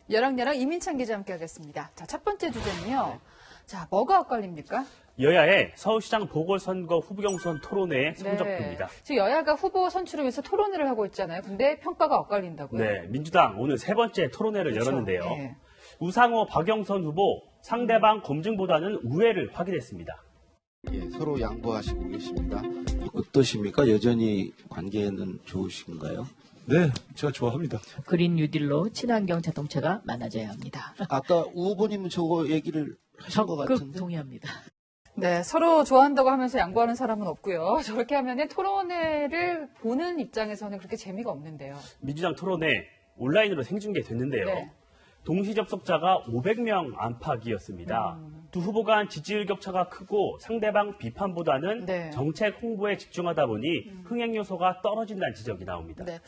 여랑여랑 이민찬 기자 함께하겠습니다. 자, 첫 번째 주제는요. 자, 뭐가 엇갈립니까? 여야의 서울시장 보궐선거 후보 경선 토론회의 성적표입니다. 네. 지금 여야가 후보 선출을 위해서 토론회를 하고 있잖아요. 근데 평가가 엇갈린다고요? 네, 민주당 오늘 세 번째 토론회를 그렇죠. 열었는데요. 네. 우상호, 박영선 후보 상대방 검증보다는 우회를 확인했습니다. 예, 서로 양보하시고 계십니다. 어떠십니까? 여전히 관계는 좋으신가요? 네, 제가 좋아합니다. 그린 뉴딜로 친환경 자동차가 많아져야 합니다. 아까 우 후보님은 저거 얘기를 하신 것 적극 같은데. 동의합니다. 네, 서로 좋아한다고 하면서 양보하는 사람은 없고요. 저렇게 하면은 토론회를 보는 입장에서는 그렇게 재미가 없는데요. 민주당 토론회 온라인으로 생중계됐는데요. 네. 동시 접속자가 500명 안팎이었습니다. 두 후보 간 지지율 격차가 크고 상대방 비판보다는 네. 정책 홍보에 집중하다 보니 흥행 요소가 떨어진다는 지적이 나옵니다. 네.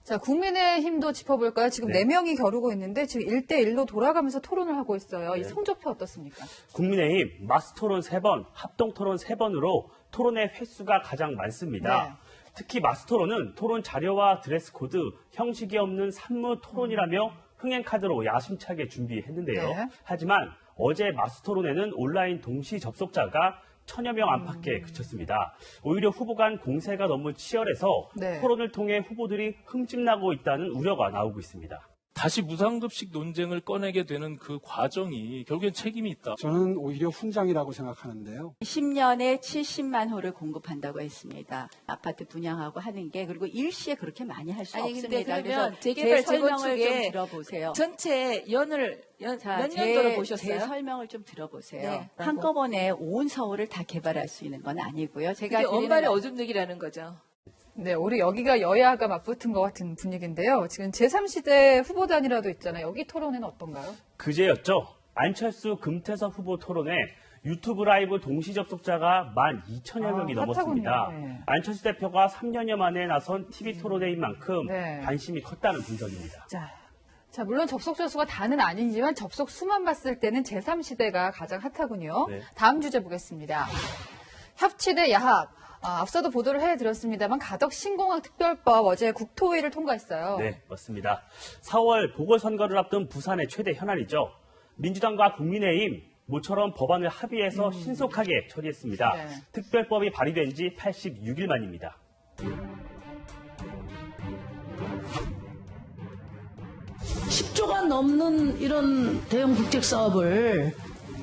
자, 국민의힘도 짚어볼까요? 지금 네. 4명이 겨루고 있는데 지금 1대1로 돌아가면서 토론을 하고 있어요. 이 네. 성적표 어떻습니까? 국민의힘 마스토론 3번, 합동토론 3번으로 토론의 횟수가 가장 많습니다. 네. 특히 마스토론은 토론 자료와 드레스 코드, 형식이 없는 산무 토론이라며 흥행 카드로 야심차게 준비했는데요. 네. 하지만 어제 마스토론에는 온라인 동시 접속자가 1000여 명 안팎에 그쳤습니다. 오히려 후보 간 공세가 너무 치열해서 네. 토론을 통해 후보들이 흠집나고 있다는 우려가 나오고 있습니다. 다시 무상급식 논쟁을 꺼내게 되는 그 과정이 결국엔 책임이 있다. 저는 오히려 훈장이라고 생각하는데요. 10년에 70만 호를 공급한다고 했습니다. 아파트 분양하고 하는 게 그리고 일시에 그렇게 많이 할 수 아니, 근데 없습니다. 그러면 그래서 재개발 제 설명을 재건축에 좀 들어보세요. 전체 연을 자, 몇 년도로 제 보셨어요? 설명을 좀 들어보세요. 네. 한꺼번에 온 서울을 다 개발할 수 있는 건 아니고요. 제가 그게 드리는 언발의 어둠득이라는 거죠. 네, 우리 여기가 여야가 맞붙은 것 같은 분위기인데요. 지금 제3시대 후보단이라도 있잖아요. 여기 토론회는 어떤가요? 그제였죠. 안철수, 금태섭 후보 토론회 유튜브 라이브 동시 접속자가 12,000여 명이 넘었습니다. 핫하군요. 네. 안철수 대표가 3년여 만에 나선 TV 토론회인 만큼 네. 관심이 컸다는 분석입니다. 자, 물론 접속자 수가 다는 아니지만 접속 수만 봤을 때는 제3시대가 가장 핫하군요. 네. 다음 주제 보겠습니다. 협치대 야합. 앞서도 보도를 해드렸습니다만 가덕 신공항 특별법 어제 국토위를 통과했어요. 네, 맞습니다. 4월 보궐선거를 앞둔 부산의 최대 현안이죠. 민주당과 국민의힘 모처럼 법안을 합의해서 신속하게 처리했습니다. 네. 특별법이 발의된 지 86일 만입니다. (10조가) 넘는 이런 대형 국책 사업을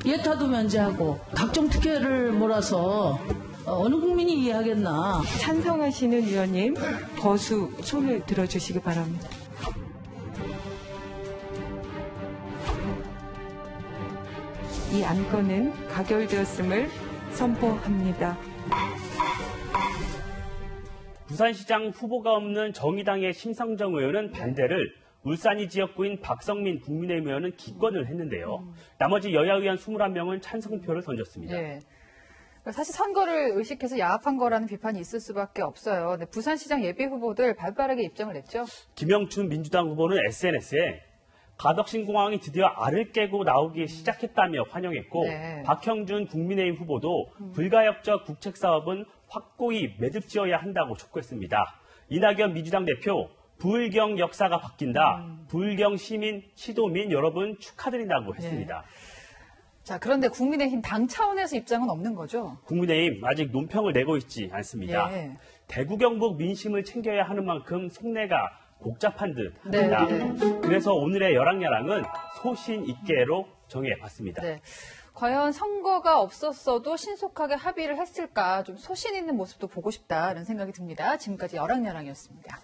예타도 면제하고 각종 특혜를 몰아서 어느 국민이 이해하겠나. 찬성하시는 의원님 거수 손을 들어주시기 바랍니다. 이 안건은 가결되었음을 선포합니다. 부산시장 후보가 없는 정의당의 심상정 의원은 반대를, 울산이 지역구인 박성민 국민의힘 의원은 기권을 했는데요. 나머지 여야 의원 21명은 찬성표를 던졌습니다. 네. 사실 선거를 의식해서 야합한 거라는 비판이 있을 수밖에 없어요. 근데 부산시장 예비 후보들 발빠르게 입장을 냈죠. 김영춘 민주당 후보는 SNS에 가덕신공항이 드디어 알을 깨고 나오기 시작했다며 환영했고, 네. 박형준 국민의힘 후보도 불가역적 국책사업은 확고히 매듭지어야 한다고 촉구했습니다. 이낙연 민주당 대표, 부울경 역사가 바뀐다. 부울경 시민, 시도민 여러분 축하드린다고 했습니다. 자, 그런데 국민의힘 당 차원에서 입장은 없는 거죠? 국민의힘 아직 논평을 내고 있지 않습니다. 예. 대구 경북 민심을 챙겨야 하는 만큼 속내가 복잡한 듯 합니다. 네. 그래서 오늘의 여랑야랑은 소신 있게로 정해봤습니다. 네. 과연 선거가 없었어도 신속하게 합의를 했을까, 좀 소신 있는 모습도 보고 싶다는 생각이 듭니다. 지금까지 여랑야랑이었습니다.